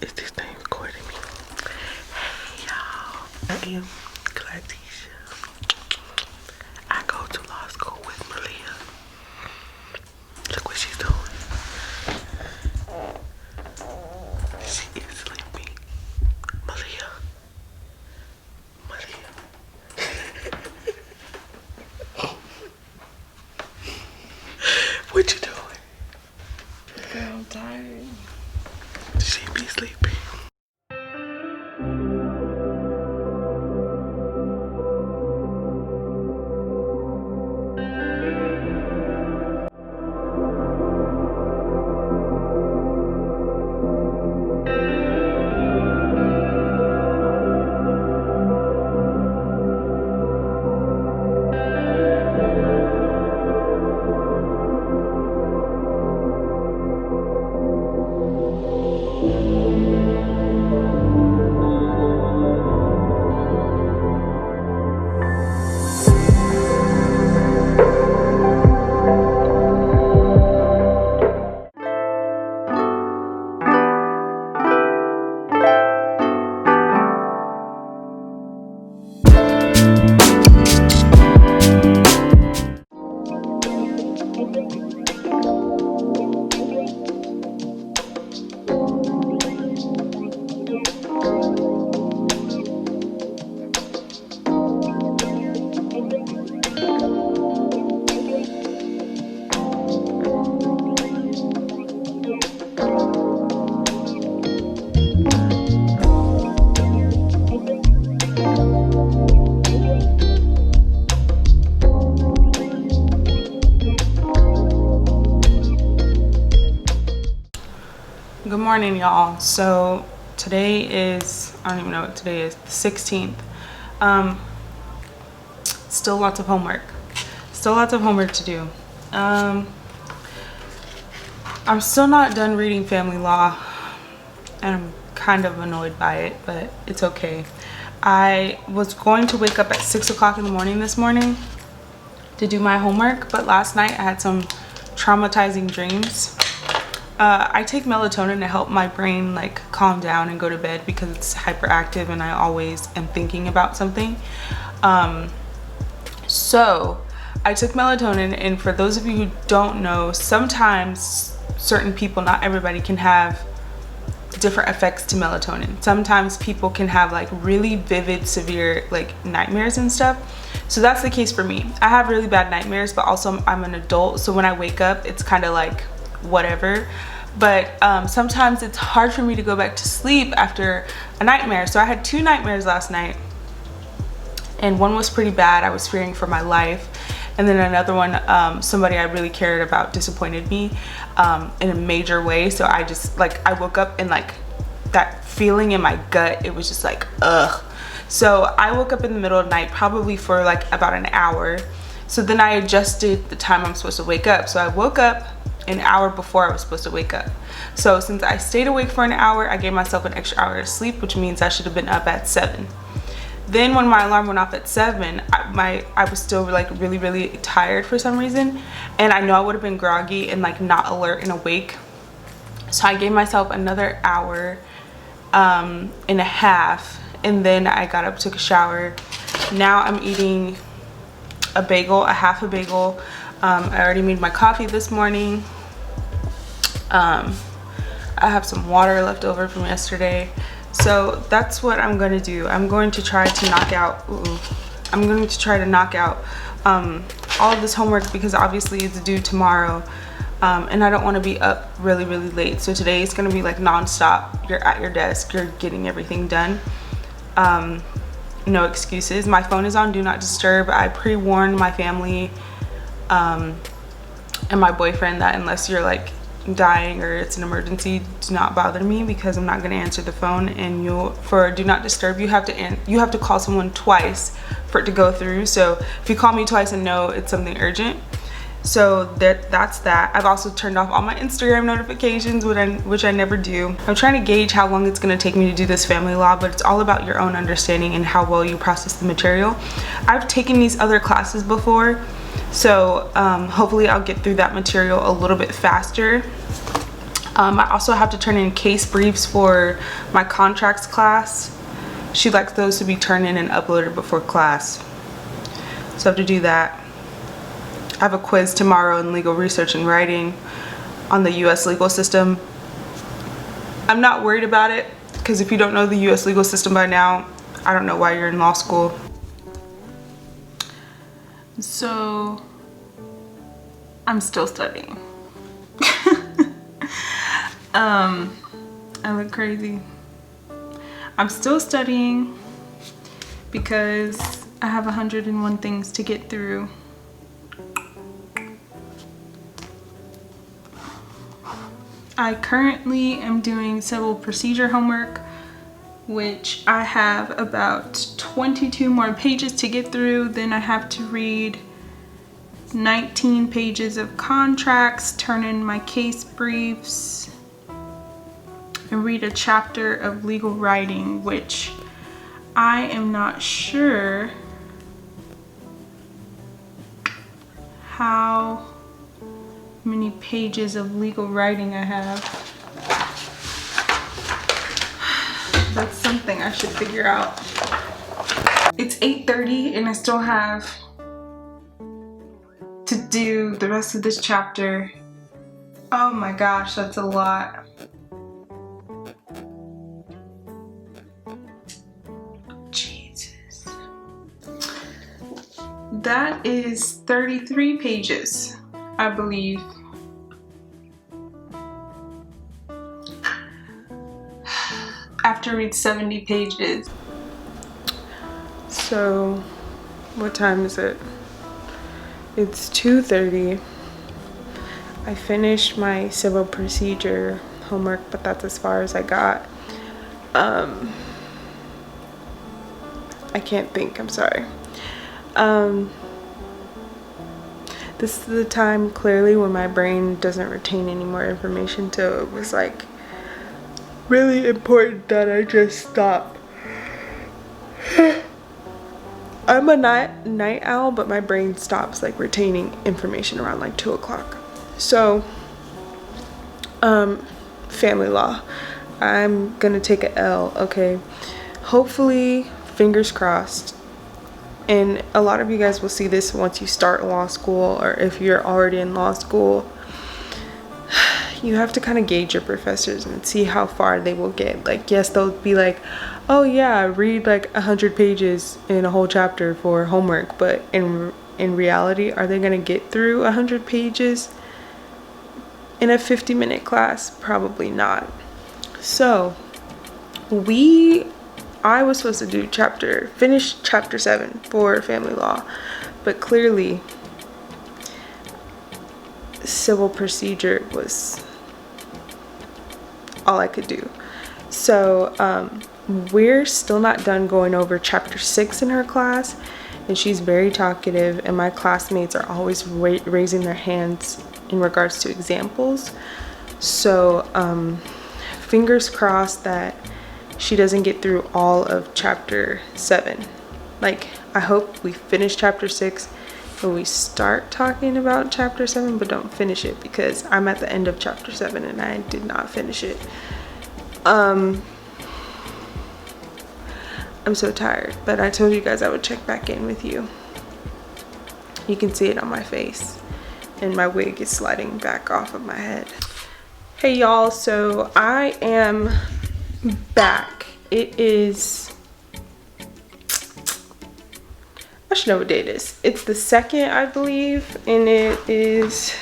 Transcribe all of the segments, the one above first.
Is this thing recording me? Hey y'all, I am Glatisha. I go to law school with Maliyah. Look what she's doing. She is sleeping. Maliyah. Maliyah. What you doing? Girl, I'm tired. She be sleeping. Good morning, y'all. So today is, I don't even know what today is, the 16th. Still lots of homework. Still lots of homework to do. I'm still not done reading family law, and I'm kind of annoyed by it, but it's okay. I was going to wake up at 6 o'clock in the morning this morning to do my homework, but last night I had some traumatizing dreams. I take melatonin to help my brain like calm down and go to bed because it's hyperactive and I always am thinking about something. So I took melatonin, and for those of you who don't know, sometimes certain people, not everybody, can have different effects to melatonin. Sometimes people can have like really vivid, severe like nightmares and stuff. So that's the case for me. I have really bad nightmares, but also I'm an adult, so when I wake up it's kind of like whatever. But sometimes it's hard for me to go back to sleep after a nightmare. So I had 2 nightmares last night, and one was pretty bad. I was fearing for my life, and then another one, somebody I really cared about disappointed me in a major way. So I just like, I woke up and like that feeling in my gut, it was just like ugh. So I woke up in the middle of the night, probably for like about an hour. So then I adjusted the time I'm supposed to wake up. So I woke up an hour before I was supposed to wake up. So since I stayed awake for an hour, I gave myself an extra hour of sleep, which means I should have been up at 7. Then when my alarm went off at 7, I was still like really tired for some reason, and I know I would have been groggy and like not alert and awake. So I gave myself another hour and a half, and then I got up, took a shower. Now I'm eating a bagel, a half a bagel. I already made my coffee this morning. I have some water left over from yesterday. So that's what I'm going to do. I'm going to try to knock out all of this homework because obviously it's due tomorrow. And I don't want to be up really late. So today is going to be like non-stop. You're at your desk, you're getting everything done. No excuses. My phone is on do not disturb. I pre-warned my family and my boyfriend that unless you're like dying or it's an emergency, do not bother me because I'm not going to answer the phone. And for do not disturb, you have to call someone twice for it to go through. So if you call me twice and know it's something urgent. So that's that. I've also turned off all my Instagram notifications, which I never do. I'm trying to gauge how long it's going to take me to do this family law, but it's all about your own understanding and how well you process the material. I've taken these other classes before, so hopefully I'll get through that material a little bit faster. I also have to turn in case briefs for my contracts class. She likes those to be turned in and uploaded before class. So I have to do that. I have a quiz tomorrow in legal research and writing on the US legal system. I'm not worried about it because if you don't know the US legal system by now, I don't know why you're in law school. So I'm still studying. I look crazy. I'm still studying because I have 101 things to get through. I currently am doing civil procedure homework, which I have about 22 more pages to get through. Then I have to read 19 pages of contracts, turn in my case briefs, and read a chapter of legal writing, which I am not sure how many pages of legal writing I have. That's something I should figure out. It's 8:30 and I still have to do the rest of this chapter. Oh my gosh, that's a lot. Jesus. That is 33 pages, I believe. I have to read 70 pages. So, what time is it? It's 2:30. I finished my civil procedure homework, but that's as far as I got. I can't think, I'm sorry. This is the time clearly when my brain doesn't retain any more information, so it was like really important that I just stop. I'm a night owl, but my brain stops like retaining information around like 2 o'clock. So, family law. I'm gonna take a L, okay? Hopefully, fingers crossed. And a lot of you guys will see this once you start law school, or if you're already in law school. You have to kind of gauge your professors and see how far they will get. Like, yes, they'll be like, oh yeah, read like 100 pages in a whole chapter for homework, but in reality, are they gonna get through 100 pages in a 50-minute class? Probably not. So I was supposed to finish chapter 7 for family law, but clearly civil procedure was all I could do. So we're still not done going over chapter 6 in her class, and she's very talkative, and my classmates are always raising their hands in regards to examples. So fingers crossed that she doesn't get through all of chapter 7. Like, I hope we finish chapter 6 and we start talking about chapter 7, but don't finish it, because I'm at the end of chapter 7 and I did not finish it. I'm so tired, but I told you guys I would check back in with you. You can see it on my face, and my wig is sliding back off of my head. Hey y'all, so I am back. It is, I should know what day it is. It's the 2nd, I believe, and it is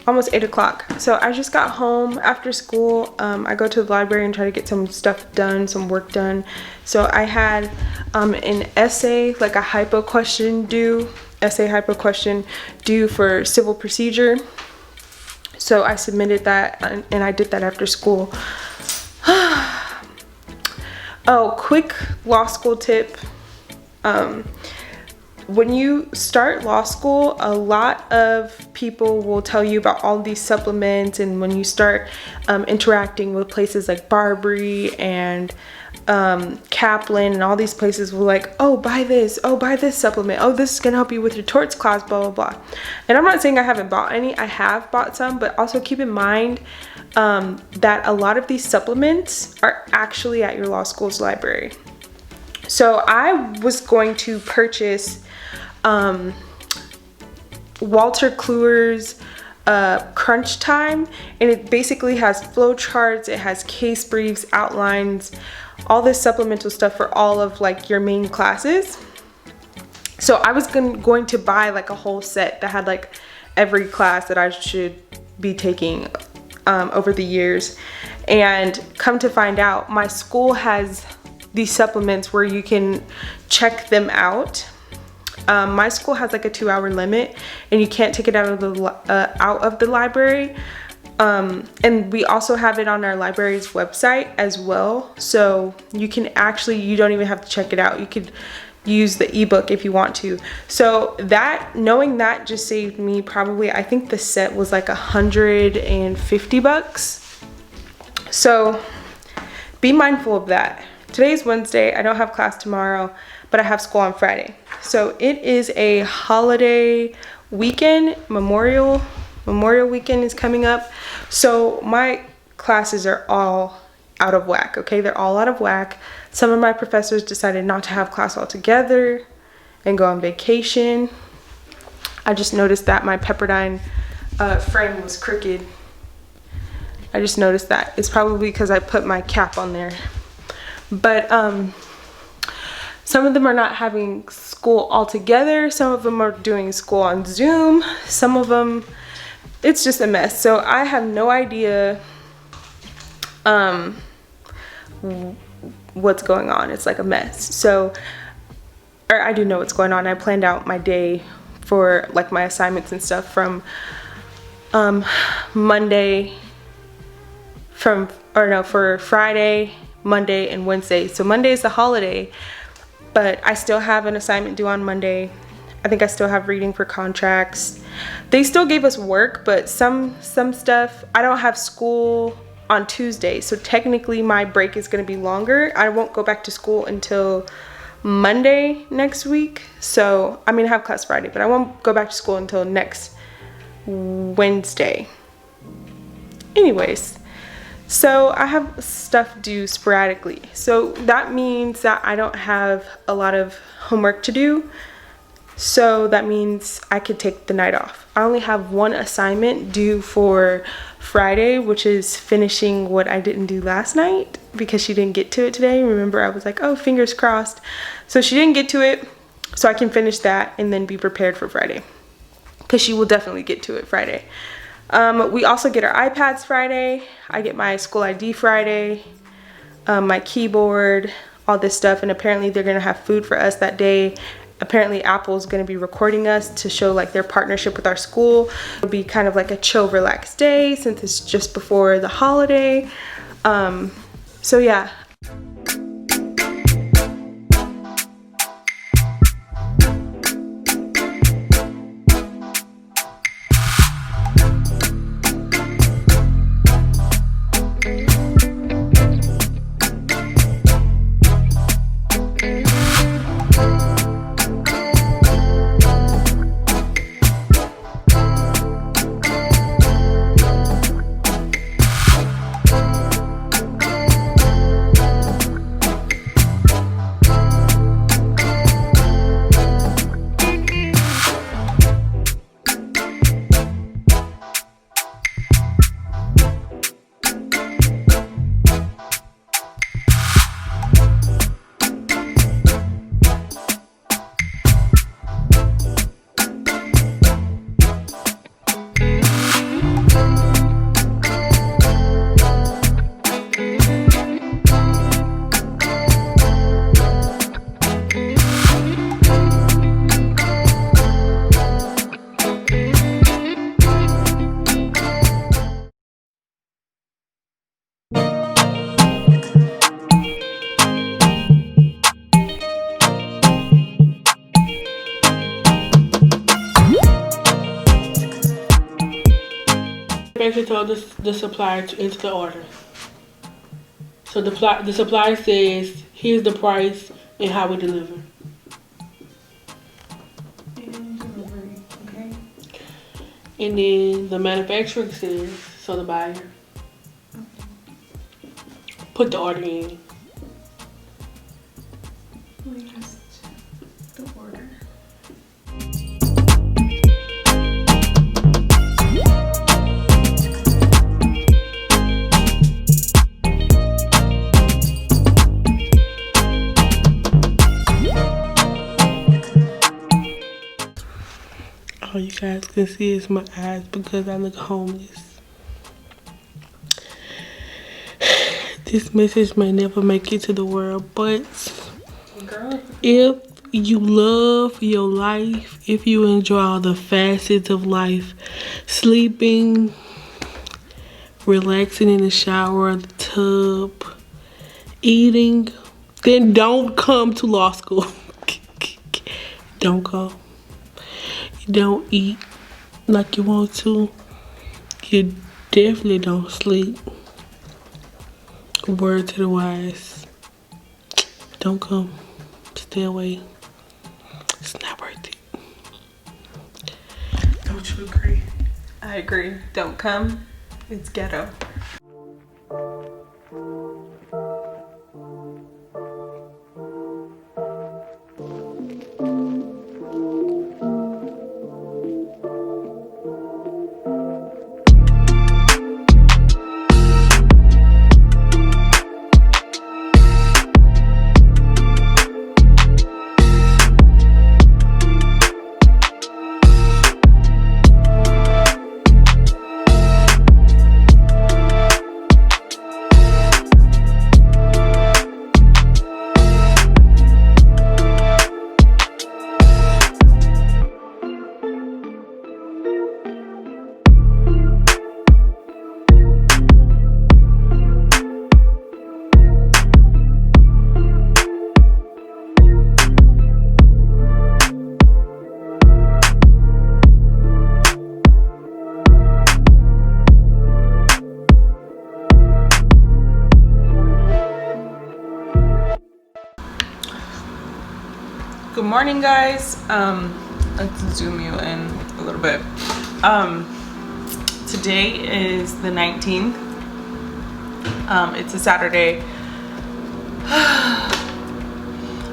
almost 8 o'clock. So I just got home after school. I go to the library and try to get some stuff done, some work done. So I had an essay, like a HYPO question due, for civil procedure. So I submitted that, and I did that after school. Oh, quick law school tip. when you start law school, a lot of people will tell you about all these supplements, and when you start interacting with places like Barbary and Kaplan and all these places, will like, oh, buy this supplement, oh, this is gonna help you with your torts class, blah blah blah. And I'm not saying I haven't bought any, I have bought some, but also keep in mind that a lot of these supplements are actually at your law school's library. So I was going to purchase Walter Kluwer's Crunch Time, and it basically has flow charts, it has case briefs, outlines, all this supplemental stuff for all of like your main classes. So I was going to buy like a whole set that had like every class that I should be taking over the years. And come to find out, my school has these supplements where you can check them out. My school has like a 2-hour limit, and you can't take it out of the library. And we also have it on our library's website as well. So you can actually, you don't even have to check it out. You could use the ebook if you want to. So that, knowing that just saved me probably, I think the set was like $150. So be mindful of that. Today's Wednesday, I don't have class tomorrow, but I have school on Friday. So it is a holiday weekend, Memorial weekend is coming up. So my classes are all out of whack, okay? They're all out of whack. Some of my professors decided not to have class altogether and go on vacation. I just noticed that my Pepperdine frame was crooked. I just noticed that. It's probably because I put my cap on there. But some of them are not having school altogether. Some of them are doing school on Zoom. Some of them, it's just a mess. So I have no idea what's going on. It's like a mess. So, or I do know what's going on. I planned out my day for like my assignments and stuff from for Friday, Monday, and Wednesday. So Monday is the holiday, but I still have an assignment due on Monday. I think I still have reading for contracts. They still gave us work, but some stuff, I don't have school on Tuesday. So technically my break is gonna be longer. I won't go back to school until Monday next week. So, I mean, I have class Friday, but I won't go back to school until next Wednesday. Anyways, so I have stuff due sporadically. So that means that I don't have a lot of homework to do. So that means I could take the night off. I only have one assignment due for Friday, which is finishing what I didn't do last night because she didn't get to it today. Remember, I was like, oh, fingers crossed. So she didn't get to it, so I can finish that and then be prepared for Friday, because she will definitely get to it Friday. We also get our iPads Friday. I get my school ID Friday, my keyboard, all this stuff. And apparently they're gonna have food for us that day. Apparently Apple's gonna be recording us to show like their partnership with our school. It'll be kind of like a chill, relaxed day since it's just before the holiday. So yeah. manufacturer told the supplier to enter the order. So the supplier says, here's the price and how we deliver. Okay. And then the manufacturer says, so the buyer, put the order in. The order. All you guys can see is my eyes because I look homeless. This message may never make it to the world, but Girl. if you love your life, if you enjoy all the facets of life, sleeping, relaxing in the shower or the tub, eating, then don't come to law school. Don't come. You don't eat like you want to. You definitely don't sleep. Word to the wise. Don't come. Stay away. It's not worth it. Don't you agree? I agree. Don't come. It's ghetto. Good morning, guys. Let's zoom you in a little bit. Today is the 19th. It's a Saturday.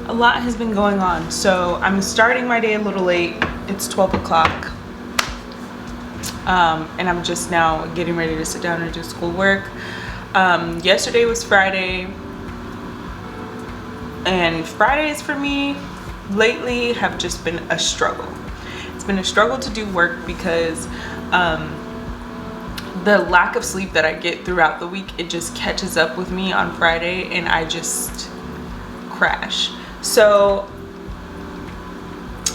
A lot has been going on, so I'm starting my day a little late. It's 12 o'clock. And I'm just now getting ready to sit down and do schoolwork. Yesterday was Friday, and Fridays for me lately have just been a struggle. It's been a struggle to do work because the lack of sleep that I get throughout the week, it just catches up with me on Friday and I just crash. So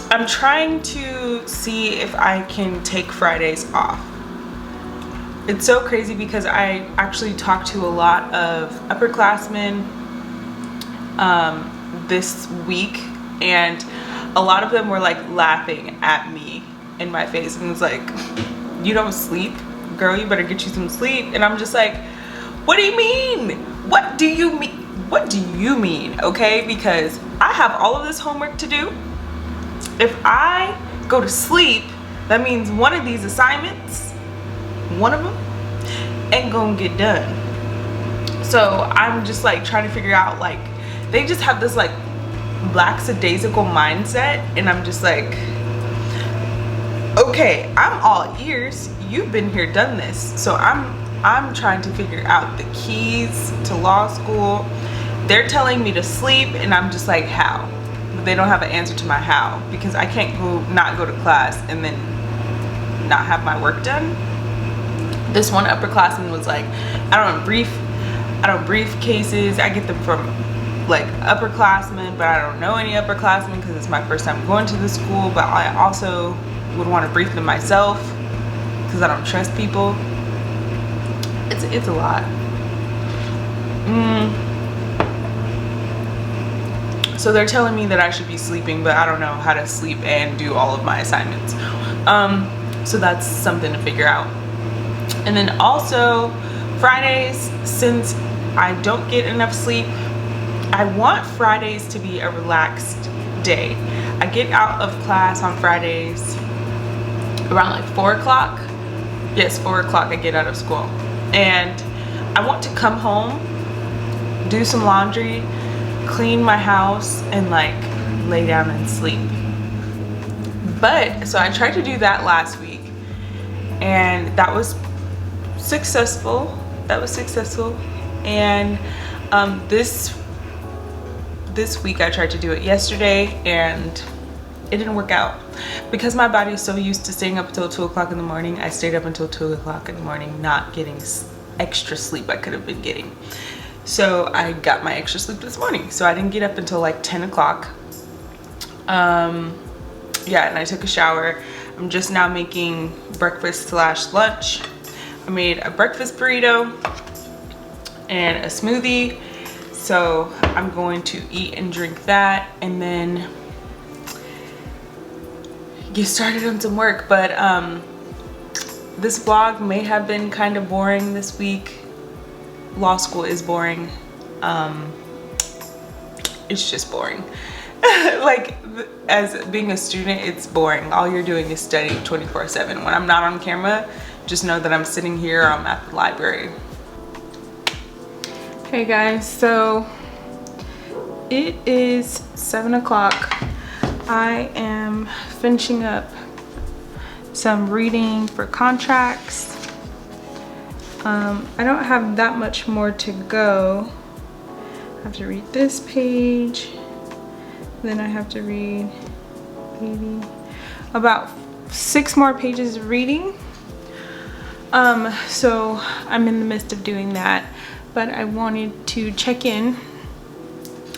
I'm trying to see if I can take Fridays off. It's so crazy because I actually talked to a lot of upperclassmen this week, and a lot of them were like laughing at me in my face and was like, you don't sleep, girl, you better get you some sleep. And I'm just like, what do you mean? What do you mean? What do you mean? Okay, because I have all of this homework to do. If I go to sleep, that means one of these assignments, one of them, ain't gonna get done. So I'm just like trying to figure out, like, they just have this like lackadaisical mindset, and I'm just like, okay, I'm all ears. You've been here, done this. So I'm trying to figure out the keys to law school. They're telling me to sleep, and I'm just like, how? But they don't have an answer to my how, because I can't not go to class and then not have my work done. This one upperclassman was like, I don't brief cases. I get them from like upperclassmen, but I don't know any upperclassmen because it's my first time going to the school. But I also would want to brief them myself because I don't trust people. It's a lot. So they're telling me that I should be sleeping, but I don't know how to sleep and do all of my assignments. So that's something to figure out. And then also Fridays, since I don't get enough sleep, I want Fridays to be a relaxed day. I get out of class on Fridays around like 4 o'clock. Yes, 4 o'clock I get out of school. And I want to come home, do some laundry, clean my house, and like lay down and sleep. But so I tried to do that last week, and that was successful. And this week I tried to do it yesterday, and it didn't work out because my body is so used to staying up until 2 o'clock in the morning. I stayed up until 2 o'clock in the morning, not getting extra sleep I could have been getting. So I got my extra sleep this morning, so I didn't get up until like 10 o'clock. Yeah, and I took a shower. I'm just now making breakfast / lunch. I made a breakfast burrito and a smoothie, so I'm going to eat and drink that and then get started on some work. But this vlog may have been kind of boring this week. Law school is boring. It's just boring. Like, as being a student, it's boring. All you're doing is studying 24/7. When I'm not on camera, just know that I'm sitting here, I'm at the library. Hey guys, so it is 7 o'clock. I am finishing up some reading for contracts. I don't have that much more to go. I have to read this page, then I have to read about 6 more pages of reading. So I'm in the midst of doing that, but I wanted to check in.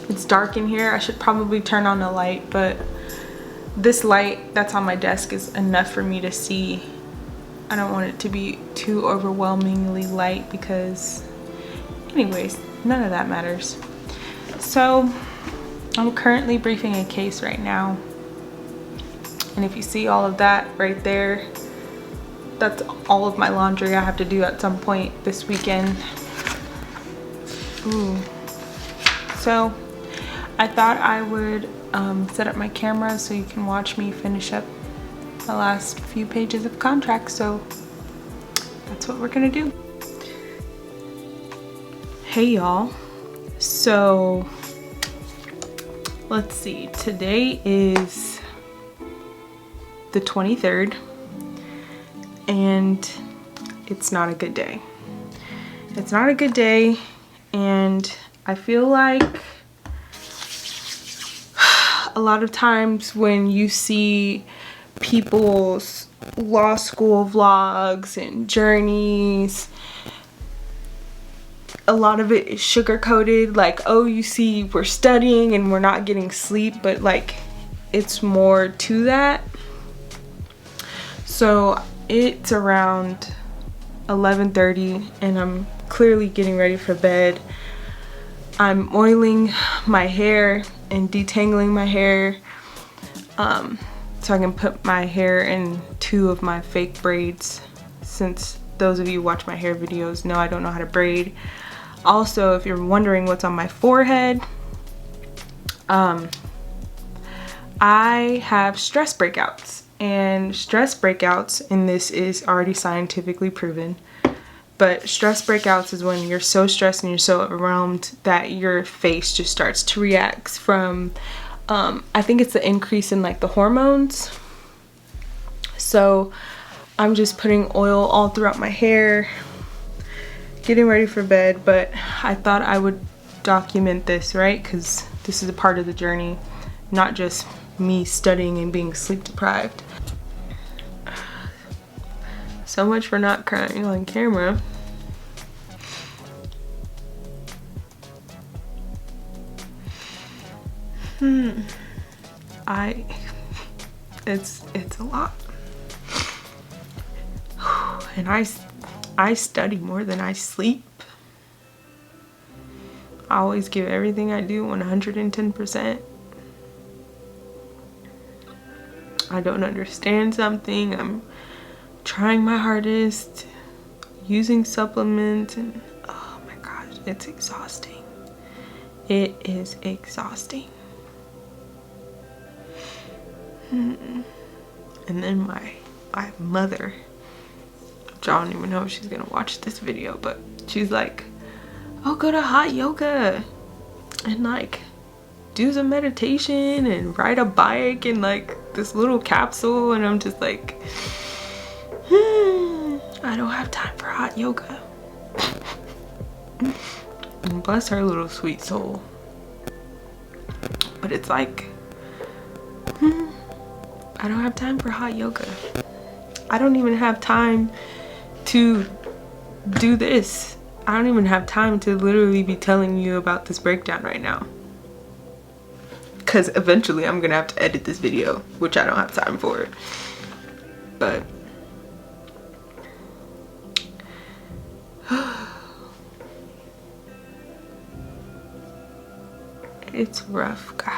It's dark in here. I should probably turn on the light, but this light that's on my desk is enough for me to see. I don't want it to be too overwhelmingly light because, anyways, none of that matters. So I'm currently briefing a case right now, and if you see all of that right there, that's all of my laundry I have to do at some point this weekend. Ooh. So I thought I would set up my camera so you can watch me finish up the last few pages of contracts. So that's what we're gonna do. Hey y'all, so let's see, today is the 23rd and it's not a good day. It's not a good day, and I feel like a lot of times when you see people's law school vlogs and journeys, a lot of it is sugar-coated, like, oh, you see, we're studying and we're not getting sleep, but like, it's more to that. So it's around 11:30 and I'm clearly getting ready for bed. I'm oiling my hair and detangling my hair so I can put my hair in 2 of my fake braids, since those of you who watch my hair videos know I don't know how to braid. Also, if you're wondering what's on my forehead, I have stress breakouts, and stress breakouts, and this is already scientifically proven, but stress breakouts is when you're so stressed and you're so overwhelmed that your face just starts to react from, I think it's the increase in like the hormones. So I'm just putting oil all throughout my hair, getting ready for bed, but I thought I would document this, right? Because this is a part of the journey, not just me studying and being sleep deprived. So much for not crying on camera. It's a lot. And I study more than I sleep. I always give everything I do 110%. I don't understand something, I'm trying my hardest. using supplements, and oh my gosh, it's exhausting. It is exhausting. And then my mother, which I don't even know if she's gonna watch this video, but she's like, oh, go to hot yoga and like do some meditation and ride a bike and like this little capsule. And I'm just like, I don't have time for hot yoga. And bless her little sweet soul. But it's like, I don't have time for hot yoga. I don't even have time to do this. I don't even have time to literally be telling you about this breakdown right now. Because eventually I'm gonna have to edit this video, which I don't have time for. But it's rough, guys.